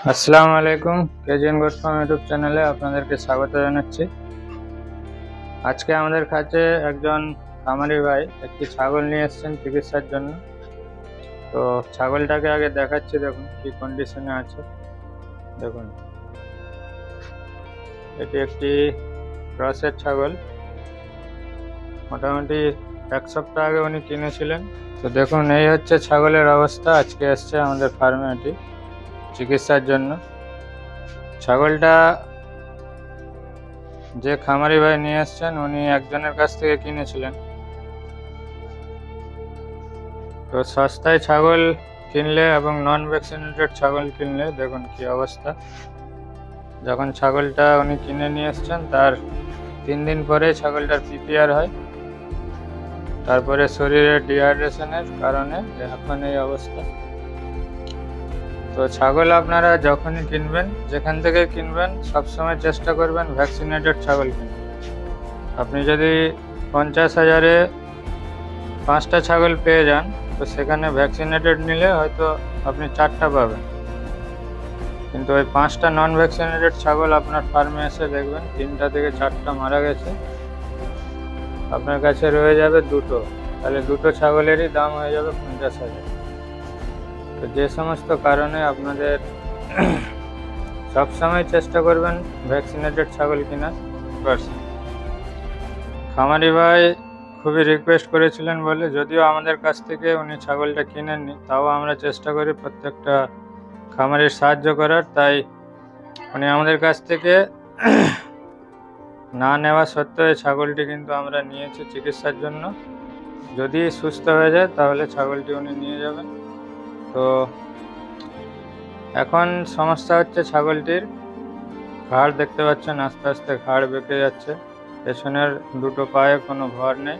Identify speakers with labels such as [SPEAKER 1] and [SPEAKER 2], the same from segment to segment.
[SPEAKER 1] আসসালামু আলাইকুম, KGN goat farm YouTube চ্যানেলে আপনাদেরকে স্বাগত জানাচ্ছি। আজকে আমাদের কাছে একজন খামারি ভাই একটি ছাগল নিয়ে এসেছেন চিকিৎসার জন্য। তো ছাগলটাকে আগে দেখাচ্ছি, দেখুন কি কন্ডিশনে আছে। দেখুন, এটি একটি ক্রসের ছাগল। মোটামুটি এক সপ্তাহ আগে উনি কিনেছিলেন। তো দেখুন, এই হচ্ছে ছাগলের অবস্থা। আজকে এসছে আমাদের ফার্মে এটি চিকিৎসার জন্য। ছাগলটা যে খামারি ভাই নিয়ে এসছেন উনি একজনের কাছ থেকে কিনেছিলেন। তো সস্তায় ছাগল কিনলে এবং নন ভ্যাকসিনেটেড ছাগল কিনলে দেখুন কি অবস্থা। যখন ছাগলটা উনি কিনে নিয়ে এসছেন তার 3 দিন পরে ছাগলটার পিপিআর হয়, তারপরে শরীরের ডিহাইড্রেশনের কারণে এখন এই অবস্থা। তো ছাগল আপনারা যখনই কিনবেন, যেখান থেকে কিনবেন, সবসময় চেষ্টা করবেন ভ্যাকসিনেটেড ছাগল কিনতে। আপনি যদি 50,000-এ 5টা ছাগল পেয়ে যান, তো সেখানে ভ্যাকসিনেটেড নিলে হয়তো আপনি 4টা পাবেন, কিন্তু ওই 5টা নন ভ্যাকসিনেটেড ছাগল আপনার ফার্মে এসে দেখবেন 3টা থেকে 4টা মারা গেছে, আপনার কাছে রয়ে যাবে 2টো। তাহলে 2টো ছাগলেরই দাম হয়ে যাবে 50,000। তো যে সমস্ত কারণে আপনাদের সবসময় চেষ্টা করবেন ভ্যাকসিনেটেড ছাগল কেনার। খামারি ভাই খুবই রিকোয়েস্ট করেছিলেন বলে, যদিও আমাদের কাছ থেকে উনি ছাগলটা কিনেননি, তাও আমরা চেষ্টা করি প্রত্যেকটা খামারির সাহায্য করার। তাই উনি আমাদের কাছ থেকে না নেওয়া সত্ত্বেও এই ছাগলটি কিন্তু আমরা নিয়েছি চিকিৎসার জন্য। যদি সুস্থ হয়ে যায় তাহলে ছাগলটি উনি নিয়ে যাবেন। তো এখন সমস্যা হচ্ছে ছাগলটির ঘাড়, দেখতে পাচ্ছেন আস্তে আস্তে ঘাড় বেঁকে যাচ্ছে। পেছনের 2টো পায়ে কোনো ভর নেই,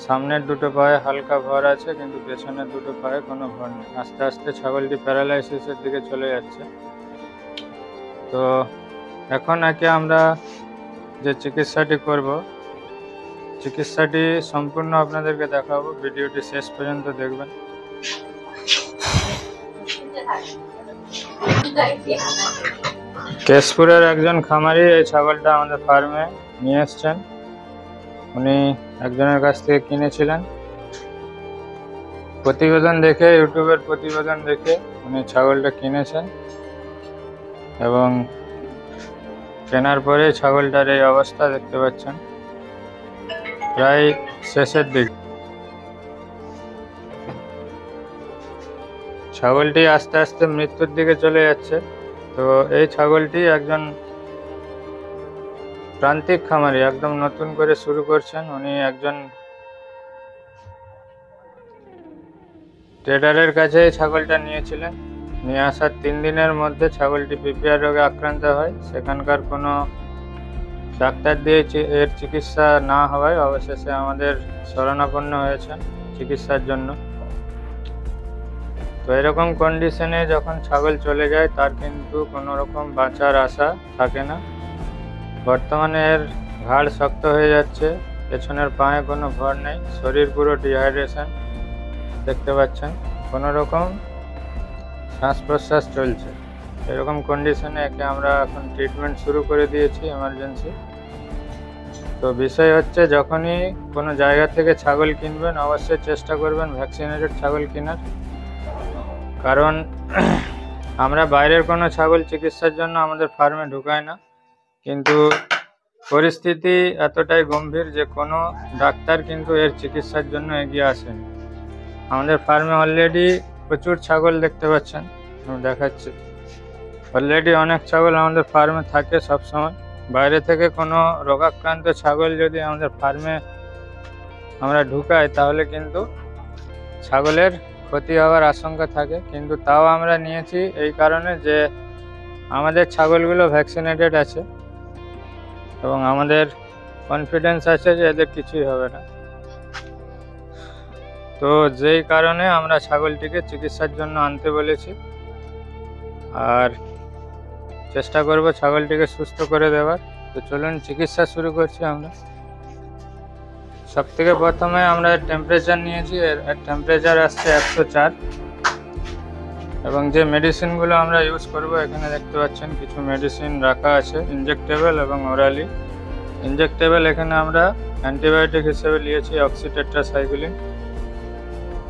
[SPEAKER 1] সামনের 2টো পায়ে হালকা ভর আছে, কিন্তু পেছনের 2টো পায়ে কোনো ভর নেই। আস্তে আস্তে ছাগলটি প্যারালাইসিসের দিকে চলে যাচ্ছে। তো এখন একে আমরা যে চিকিৎসাটি করব, চিকিৎসাটি সম্পূর্ণ আপনাদেরকে দেখাবো, ভিডিওটি শেষ পর্যন্ত দেখবেন। কেশপুরের একজন খামারি এই ছাগলটা আমাদের ফার্মে নিয়ে এসছেন। উনি একজনের কাছ থেকে কিনেছিলেন। প্রতিবেদন দেখে, ইউটিউবের প্রতিবেদন দেখে উনি ছাগলটা কিনেছেন, এবং কেনার পরে ছাগলটার এই অবস্থা দেখতে পাচ্ছেন, প্রায় শেষের দিকে। ছাগলটি আস্তে আস্তে মৃত্যুর দিকে চলে যাচ্ছে। তো এই ছাগলটি একজন প্রান্তিক খামারি একদম নতুন করে শুরু করছেন। উনি একজন ট্রেডারের কাছে ছাগলটা নিয়েছিলেন। নিয়ে আসার 3 দিনের মধ্যে ছাগলটি পিপিআর রোগে আক্রান্ত হয়। সেখানকার কোনো ডাক্তার দিয়ে এর চিকিৎসা না হওয়ায় অবশেষে আমাদের শরণাপন্ন হয়েছেন চিকিৎসার জন্য। তো এরকম কন্ডিশনে যখন ছাগল চলে যায় তার কিন্তু কোনো রকম বাঁচার আশা থাকে না। বর্তমানে এর ঘাড় শক্ত হয়ে যাচ্ছে, পেছনের পায়ে কোনো ভর নেই, শরীর পুরো ডিহাইড্রেশন দেখতে পাচ্ছেন, কোনো রকম শ্বাস প্রশ্বাস চলছে। এরকম কন্ডিশনে একে আমরা এখন ট্রিটমেন্ট শুরু করে দিয়েছি এমার্জেন্সি। তো বিষয় হচ্ছে, যখনই কোনো জায়গা থেকে ছাগল কিনবেন অবশ্যই চেষ্টা করবেন ভ্যাকসিনেটেড ছাগল কেনার। কারণ আমরা বাইরের কোনো ছাগল চিকিৎসার জন্য আমাদের ফার্মে ঢুকাই না, কিন্তু পরিস্থিতি এতটাই গম্ভীর যে কোনো ডাক্তার কিন্তু এর চিকিৎসার জন্য এগিয়ে আসেন। আমাদের ফার্মে অলরেডি প্রচুর ছাগল দেখতে পাচ্ছেন, আমি দেখাচ্ছি। অলরেডি অনেক ছাগল আমাদের ফার্মে থাকে সবসময়। বাইরে থেকে কোনো রোগাক্রান্ত ছাগল যদি আমাদের ফার্মে আমরা ঢুকাই তাহলে কিন্তু ছাগলের ক্ষতি হওয়ার আশঙ্কা থাকে। কিন্তু তাও আমরা নিয়েছি এই কারণে যে আমাদের ছাগলগুলো ভ্যাকসিনেটেড আছে এবং আমাদের কনফিডেন্স আছে যে এদের কিছুই হবে না। তো যেই কারণে আমরা ছাগলটিকে চিকিৎসার জন্য আনতে বলেছি, আর চেষ্টা করব ছাগলটিকে সুস্থ করে দেওয়ার। তো চলুন চিকিৎসা শুরু করছি আমরা। সবথেকে প্রথমে আমরা টেম্পারেচার নিয়েছি। এর টেম্পারেচার আসছে 104। এবং যে মেডিসিনগুলো আমরা ইউজ করব এখানে দেখতে পাচ্ছেন কিছু মেডিসিন রাখা আছে, ইনজেক্টেবল এবং ওরালি। ইনজেক্টেবল এখানে আমরা অ্যান্টিবায়োটিক হিসেবে নিয়েছি অক্সিটেট্রাসাইক্লিন,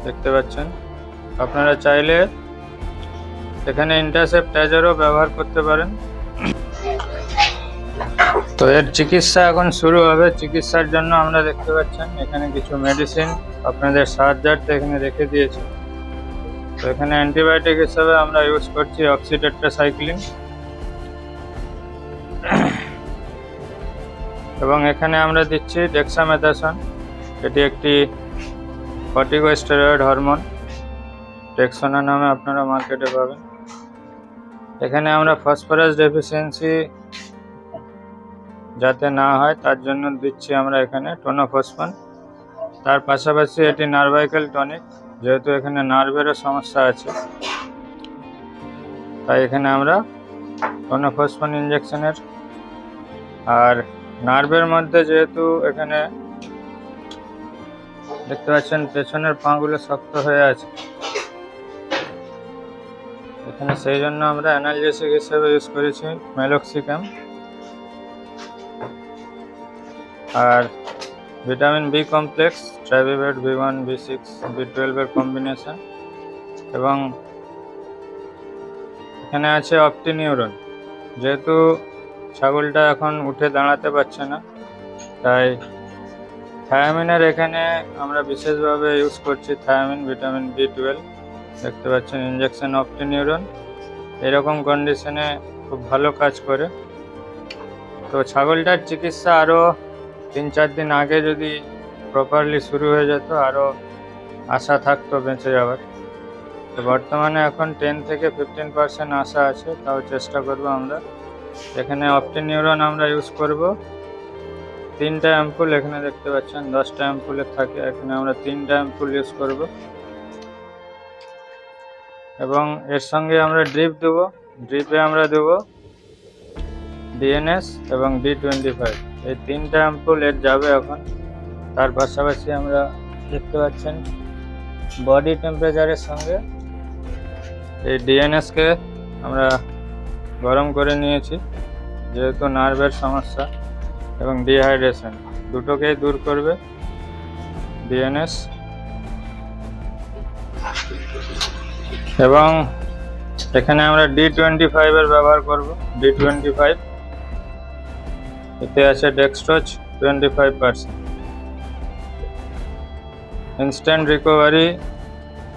[SPEAKER 1] দেখতে পাচ্ছেন। আপনারা চাইলে এখানে ইন্টারসেপ্টাইজারও ব্যবহার করতে পারেন। তো এর চিকিৎসা এখন শুরু হবে। চিকিৎসার জন্য আমরা দেখতে পাচ্ছেন এখানে কিছু মেডিসিন আপনাদের সাহায্যার্থে এখানে রেখে দিয়েছি। তো এখানে অ্যান্টিবায়োটিক হিসেবে আমরা ইউজ করছি অক্সিটেট্রাসাইক্লিন, এবং এখানে আমরা দিচ্ছি ডেক্সামেথাসন। এটি একটি কর্টিকোস্টেরয়েড হরমোন, টেক্সোনা নামে আপনারা মার্কেটে পাবেন। এখানে আমরা ফসফরাস ডেফিসিয়েন্সি যাতে না হয় তার জন্য দিচ্ছি আমরা এখানে টোনোফসফন। তার পাশাপাশি এটি নার্ভাইকাল টনিক, যেহেতু এখানে নার্ভেরও সমস্যা আছে, তাই এখানে আমরা টোনোফসফন ইঞ্জেকশনের। আর নার্ভের মধ্যে যেহেতু এখানে দেখতে পাচ্ছেন পেছনের পাগুলো শক্ত হয়ে আছে, এখানে সেই জন্য আমরা অ্যানালজেসিক হিসেবে ইউজ করেছি মেলক্সিক্যাম। আর ভিটামিন বি কমপ্লেক্স, ট্রাইভিভেট, B1, B6, B12 এর কম্বিনেশন, এবং এখানে আছে অপটিনিউরন। যেহেতু ছাগলটা এখন উঠে দাঁড়াতে পারছে না, তাই থায়ামিনের এখানে আমরা বিশেষভাবে ইউজ করছি থায়ামিন, ভিটামিন B12, দেখতে পাচ্ছেন ইঞ্জেকশন অপটিনিউরন। এরকম কন্ডিশনে খুব ভালো কাজ করে। তো ছাগলটার চিকিৎসা আরও 3-4 দিন আগে যদি প্রপারলি শুরু হয়ে যেত আরও আশা থাকতো বেঁচে যাওয়ার। তো বর্তমানে এখন 10 থেকে 15% আশা আছে, তাও চেষ্টা করব আমরা। এখানে অপটিনিউরন আমরা ইউজ করব 3টা অ্যাম্পুল, এখানে দেখতে পাচ্ছেন 10টা অ্যাম্পুলের থাকে, এখানে আমরা 3টা অ্যাম্পুল ইউজ করব। এবং এর সঙ্গে আমরা ড্রিপ দেবো। ড্রিপে আমরা দেবো DNS এবং D25, এই 3টা অ্যাম্পুল এর যাবে এখন। তার পাশাপাশি আমরা দেখতে পাচ্ছেন বডি টেম্পারেচারের সঙ্গে এই DNSকে আমরা গরম করে নিয়েছি, যেহেতু নার্ভের সমস্যা এবং ডিহাইড্রেশন দুটোকেই দূর করবে DNS। এবং এখানে আমরা D25 এর ব্যবহার করব। D25 এতে আছে ডেক্সট্রোজ 25%। ইনস্ট্যান্ট রিকভারি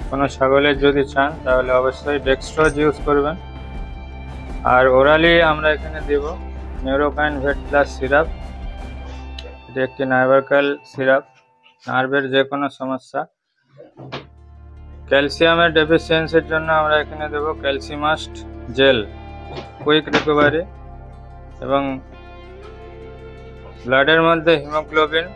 [SPEAKER 1] কোনো ছাগলের যদি চান তাহলে অবশ্যই ডেক্সট্রোজ ইউজ করবেন। আর ওরালি আমরা এখানে দেব নিউরোকাইন ভেট প্লাস সিরাপ। এটি একটি নার্ভাইকাল সিরাপ, নার্ভের যে কোনো সমস্যা। ক্যালসিয়ামের ডেফিসিয়েন্সির জন্য আমরা এখানে দেব ক্যালসিমাস্ট জেল, কুইক রিকভারি। এবং ব্লাডের মধ্যে হিমোগ্লোবিন,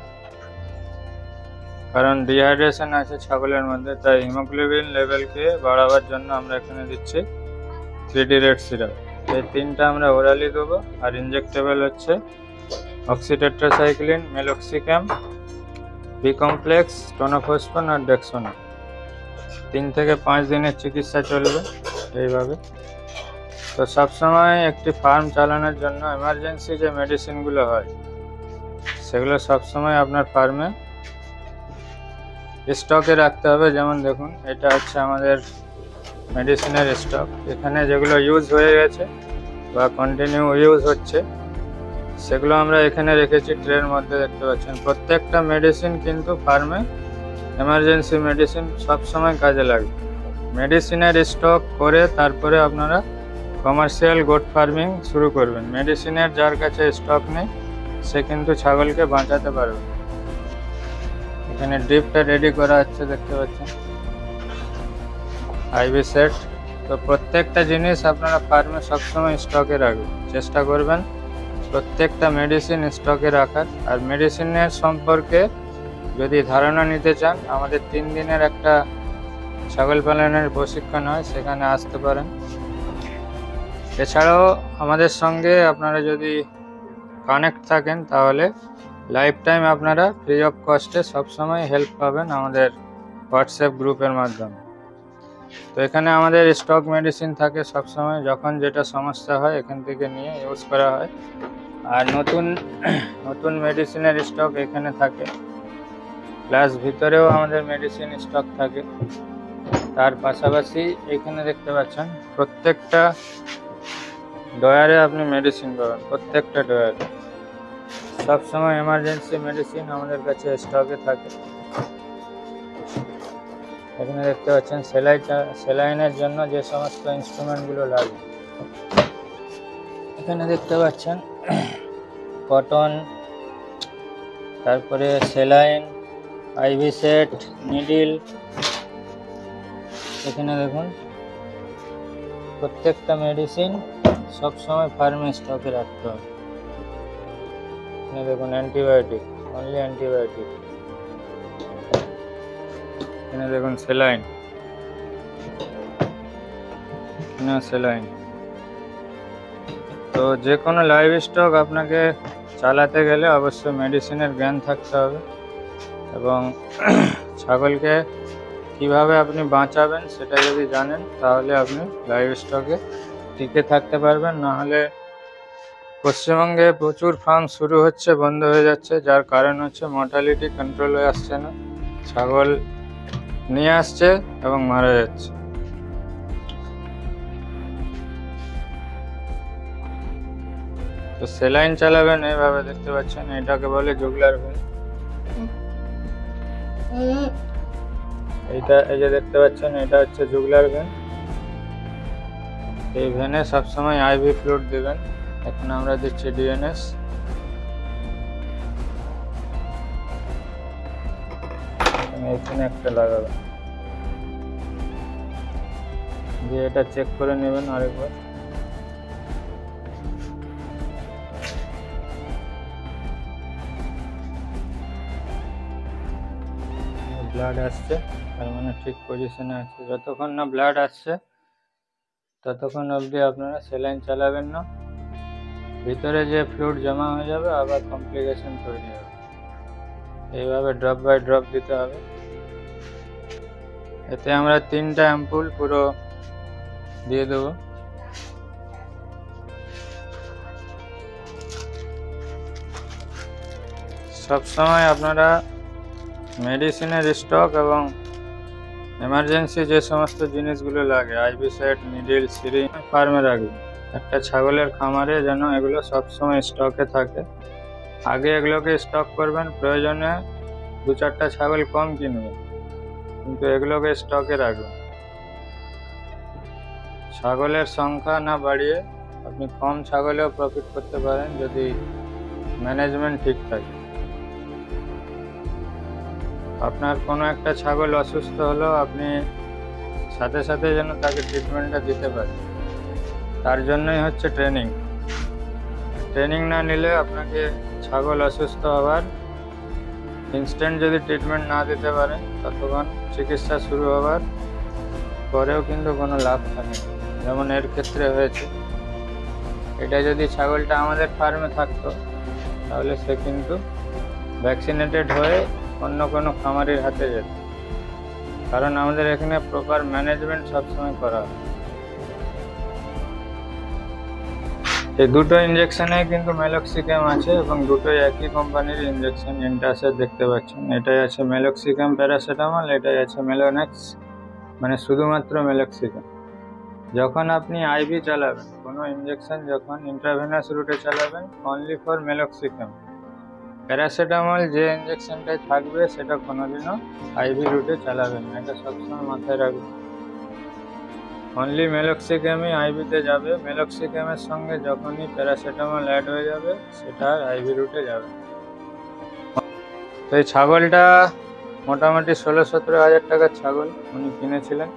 [SPEAKER 1] কারণ ডিহাইড্রেশন আছে ছাগলের মধ্যে, তাই হিমোগ্লোবিন লেভেলকে বাড়াবার জন্য আমরা এখানে দিচ্ছি 3D রেড সিরাপ। এই 3টা আমরা ওরালি দেবো। আর ইনজেক্টেবল হচ্ছে অক্সিটেট্রাসাইক্লিন, মেলক্সিক্যাম, বি কমপ্লেক্স, টোনোফসফন আর ডেক্সোনা। 3 থেকে 5 দিনের চিকিৎসা চলবে এইভাবে। তো সবসময় একটি ফার্ম চালানোর জন্য এমার্জেন্সি যে মেডিসিনগুলো হয় সেগুলো সবসময় আপনার ফার্মে স্টকে রাখতে হবে। যেমন দেখুন, এটা হচ্ছে আমাদের মেডিসিনের স্টক। এখানে যেগুলো ইউজ হয়ে গেছে বা কন্টিনিউ ইউজ হচ্ছে সেগুলো আমরা এখানে রেখেছি ট্রের মধ্যে, দেখতে পাচ্ছেন। প্রত্যেকটা মেডিসিন কিন্তু ফার্মে এমার্জেন্সি মেডিসিন সবসময় কাজে লাগবে। মেডিসিনের স্টক করে তারপরে আপনারা কমার্শিয়াল গোট ফার্মিং শুরু করবেন। মেডিসিনের যার কাছে স্টক নেই সে কিন্তু ছাগলকে বাঁচাতে পারবে। এখানে ড্রিপটা রেডি করা হচ্ছে, দেখতে পাচ্ছেন, আইভি সেট। তো প্রত্যেকটা জিনিস আপনারা ফার্মে সবসময় স্টকে রাখবেন, চেষ্টা করবেন প্রত্যেকটা মেডিসিন স্টকে রাখার। আর মেডিসিনের সম্পর্কে যদি ধারণা নিতে চান, আমাদের 3 দিনের একটা ছাগল পালনের প্রশিক্ষণ হয়, সেখানে আসতে পারেন। এছাড়াও আমাদের সঙ্গে আপনারা যদি কানেক্ট থাকেন তাহলে লাইফ টাইম আপনারা ফ্রি অফ কস্টে সবসময় হেল্প পাবেন আমাদের হোয়াটসঅ্যাপ গ্রুপের মাধ্যমে। তো এখানে আমাদের স্টক মেডিসিন থাকে সবসময়, যখন যেটা সমস্যা হয় এখান থেকে নিয়ে ইউজ করা হয়। আর নতুন নতুন মেডিসিনের স্টক এখানে থাকে, প্লাস ভিতরেও আমাদের মেডিসিন স্টক থাকে। তার পাশাপাশি এখানে দেখতে পাচ্ছেন প্রত্যেকটা ডয়ারে আপনি মেডিসিন পাবেন, প্রত্যেকটা ডয়ারে সবসময় এমার্জেন্সি মেডিসিন আমাদের কাছে স্টকে থাকে। এখানে দেখতে পাচ্ছেন সেলাইনের জন্য যে সমস্ত ইনস্ট্রুমেন্টগুলো লাগে। এখানে দেখতে পাচ্ছেন কটন, তারপরে সেলাইন, আইভি সেট, নিডিল। এখানে দেখুন প্রত্যেকটা মেডিসিন সবসময় ফার্মে স্টকে রাখতে হবে। এখানে দেখুন অ্যান্টিবায়োটিক, অনলি অ্যান্টিবায়োটিক। এখানে দেখুন সেলাইন, সেলাইন। তো যে কোনো লাইভ স্টক আপনাকে চালাতে গেলে অবশ্যই মেডিসিনের জ্ঞান থাকতে হবে, এবং ছাগলকে কিভাবে আপনি বাঁচাবেন সেটা যদি জানেন তাহলে আপনি লাইভ স্টকে টিকে থাকতে পারবেন। নাহলে পশ্চিমবঙ্গে প্রচুর ফার্ম শুরু হচ্ছে, বন্ধ হয়ে যাচ্ছে, যার কারণ হচ্ছে মর্টালিটি কন্ট্রোল হয়ে আসছে না, ছাগল নিয়ে আসছে এবং মারা যাচ্ছে। তো সেলাইন চালাবেন এইভাবে, দেখতে পাচ্ছেন এটাকে বলে জুগলার ভেন। এইটা এই যে দেখতে পাচ্ছেন এটা হচ্ছে জুগলার ভেন। এই ভেনে সবসময় আইভি ফ্লুইড দেবেন। এখন আমরা দিচ্ছি ডিএনএস। এখানে একটা লাগাবেন, দিয়ে এটা চেক করে নেবেন আরেকবার। ব্লাড আসছে, তার মানে ঠিক পজিশনে আছে। যতক্ষণ না ব্লাড আসছে ততক্ষণ অবধি আপনারা সেলাইন চালাবেন না, ভিতরে যে ফ্লুইড জমা হয়ে যাবে আবার কমপ্লিকেশন তৈরি হবে। এইভাবে ড্রপ বাই ড্রপ দিতে হবে। এতে আমরা 3টা অ্যাম্পুল পুরো দিয়ে দেবো। সবসময় আপনারা মেডিসিনের স্টক এবং এমার্জেন্সি যে সমস্ত জিনিসগুলো লাগে, আইভি সেট, নিডিল, সিরিঞ্জ ফার্মে রাখবেন। একটা ছাগলের খামারে যেন এগুলো সবসময় স্টকে থাকে। আগে এগুলোকে স্টক করবেন, প্রয়োজনে 2-4টা ছাগল কম কিনবেন, কিন্তু এগুলোকে স্টকে রাখবেন। ছাগলের সংখ্যা না বাড়িয়ে আপনি কম ছাগলেও প্রফিট করতে পারেন যদি ম্যানেজমেন্ট ঠিক থাকে। আপনার কোনো একটা ছাগল অসুস্থ হলো, আপনি সাথে সাথে যেন তাকে ট্রিটমেন্টটা দিতে পারেন, তার জন্যই হচ্ছে ট্রেনিং। ট্রেনিং না নিলে আপনাকে ছাগল অসুস্থ হওয়ার ইনস্ট্যান্ট যদি ট্রিটমেন্ট না দিতে পারেন, ততক্ষণ চিকিৎসা শুরু হওয়ার পরেও কিন্তু কোনো লাভ থাকে না, যেমন এর ক্ষেত্রে হয়েছে। এটা যদি ছাগলটা আমাদের ফার্মে থাকতো তাহলে সে কিন্তু ভ্যাকসিনেটেড হয়ে অন্য কোনো খামারির হাতে যেত, কারণ আমাদের এখানে প্রপার ম্যানেজমেন্ট সবসময় করা হয়। এই দুটো ইঞ্জেকশনে কিন্তু মেলক্সিক্যাম আছে এবং দুটোই একই কোম্পানির ইঞ্জেকশন। ইন্টাসের দেখতে পাচ্ছেন, এটাই আছে মেলক্সিক্যাম প্যারাসিটামল, এটাই আছে মেলোনেক্স, মানে শুধুমাত্র মেলক্সিক্যাম। যখন আপনি আইভি চালাবেন, কোনো ইঞ্জেকশন যখন ইন্ট্রাভেনাস রুটে চালাবেন, অনলি ফর মেলক্সিক্যাম। প্যারাসিটামল যে ইঞ্জেকশনটাই থাকবে সেটা কোনোদিনও আইভি রুটে চালাবেন না, এটা সবসময় মাথায় রাখবেন। অনলি মেলক্সিক্যামই আইভিতে যাবে। মেলক্সিক্যামের সঙ্গে যখনই প্যারাসিটামল অ্যাড হয়ে যাবে সেটা আইভি রুটে যাবে। তো এই ছাগলটা মোটামুটি 16-17 হাজার টাকার ছাগল উনি কিনেছিলেন।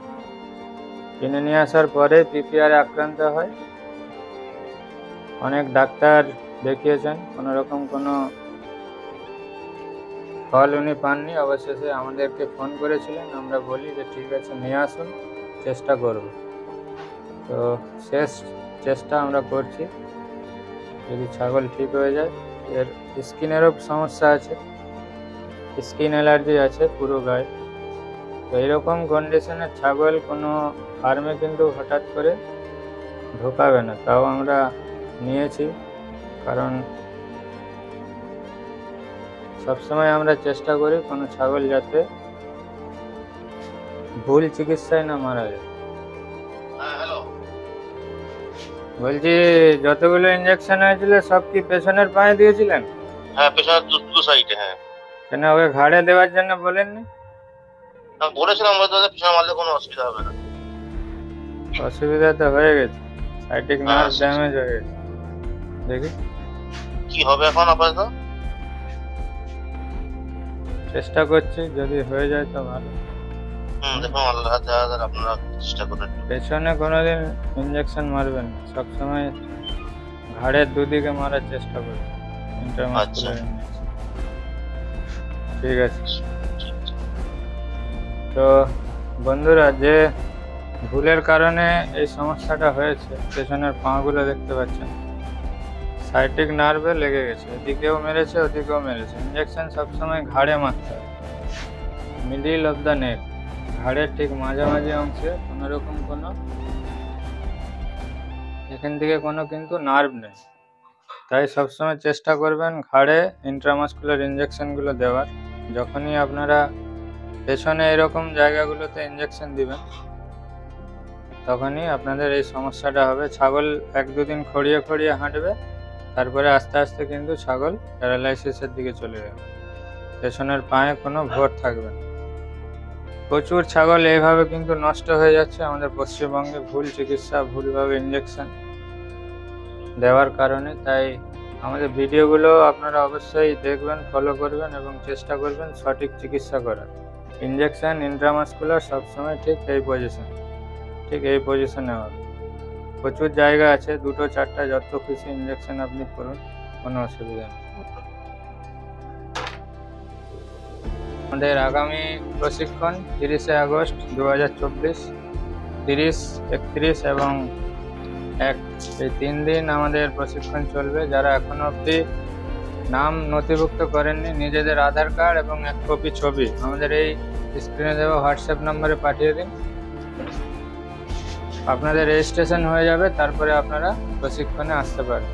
[SPEAKER 1] কিনে নিয়ে আসার পরে পিপিআর আক্রান্ত হয়, অনেক ডাক্তার দেখিয়েছেন, কোনো রকম কোনো ফল উনি পাননি। অবশেষে আমাদেরকে ফোন করেছিলেন, আমরা বলি যে ঠিক আছে নিয়ে আসুন, চেষ্টা করব। তো শেষ চেষ্টা আমরা করছি, যদি ছাগল ঠিক হয়ে যায়। এর স্কিনেরও সমস্যা আছে, স্কিন অ্যালার্জি আছে পুরো গায়ে। তো এইরকম কন্ডিশনের ছাগল কোনো ফার্মে কিন্তু হঠাৎ করে ঢোকাবে না, তাও আমরা নিয়েছি। কারণ সবসময় আমরা চেষ্টা করি কোনো ছাগল যাতে ভুল চিকিৎসায় না মারা যায়। বলছি, যতগুলো ইঞ্জেকশন হয়েছিল সব কি পেছনের পায়ে দিয়েছিলেন?
[SPEAKER 2] হ্যাঁ, পেছনের দুটো সাইডে। হ্যাঁ,
[SPEAKER 1] কেন ওকে ঘাড়ে দেওয়ার জন্য বলেননি?
[SPEAKER 2] আমি বলেছিলাম দাদা পিছনে মারলে কোনো অসুবিধা হবে না।
[SPEAKER 1] অসুবিধা তো হয়ে গেছে, সাইটিক নার্ভ ড্যামেজ হয়ে গেছে। দেখি
[SPEAKER 2] কি হবে এখন আপাতত।
[SPEAKER 1] চেষ্টা করছি, যদি হয়ে যায় তো ভালো।
[SPEAKER 2] দেখুন আল্লাহ হাজার আপনারা চেষ্টা করেন।
[SPEAKER 1] পেছনে কোনোদিন ইঞ্জেকশন মারবেন না, সবসময় ঘাড়ের দুদিকে মারার চেষ্টা করবেন। Intramuscular injection. ঠিক আছে। তো বন্ধুরা, যে ভুলের কারণে এই সমস্যাটা হয়েছে, পেছনের পাগুলো দেখতে পাচ্ছেন সাইটিক নার্ভে লেগে গেছে, এদিকেও মেরেছে ওদিকেও মেরেছে। ইঞ্জেকশন সবসময় ঘাড়ে মারতে হবে, মিডিল অফ দ্য নেক, ঘাড়ের ঠিক মাঝামাঝি অংশে কোনো এখান থেকে কোনো কিন্তু নার্ভ নেই। তাই সবসময় চেষ্টা করবেন ঘাড়ে ইন্ট্রামাসকুলার ইঞ্জেকশনগুলো দেওয়ার। যখনই আপনারা পেছনে এরকম জায়গাগুলোতে ইঞ্জেকশন দিবেন, তখনই আপনাদের এই সমস্যাটা হবে। ছাগল 1-2 দিন খড়িয়ে খড়িয়ে হাঁটবে, তারপরে আস্তে আস্তে কিন্তু ছাগল প্যারালাইসিসের দিকে চলে যাবে, পেছনের পায়ে কোনো ভর থাকবে না। প্রচুর ছাগল এইভাবে কিন্তু নষ্ট হয়ে যাচ্ছে আমাদের পশ্চিমবঙ্গে, ভুল চিকিৎসা, ভুলভাবে ইঞ্জেকশন দেওয়ার কারণে। তাই আমাদের ভিডিওগুলো আপনারা অবশ্যই দেখবেন, ফলো করবেন এবং চেষ্টা করবেন সঠিক চিকিৎসা করার। ইঞ্জেকশন ইন্ট্রামাসকুলার সবসময় ঠিক এই পজিশনে হবে। প্রচুর জায়গা আছে, 2-4টা, যত খুশি ইঞ্জেকশন আপনি করুন, কোনো অসুবিধা নেই। আমাদের আগামী প্রশিক্ষণ 30শে আগস্ট 2024, 30, 31 এবং 1, এই 3 দিন আমাদের প্রশিক্ষণ চলবে। যারা এখনো অবধি নাম নথিভুক্ত করেননি, নিজেদের আধার কার্ড এবং 1 কপি ছবি আমাদের এই স্ক্রিনে দেওয়া হোয়াটসঅ্যাপ নম্বরে পাঠিয়ে দিন। আপনাদের রেজিস্ট্রেশন হয়ে যাবে, তারপরে আপনারা প্রশিক্ষণে আসতে পারেন।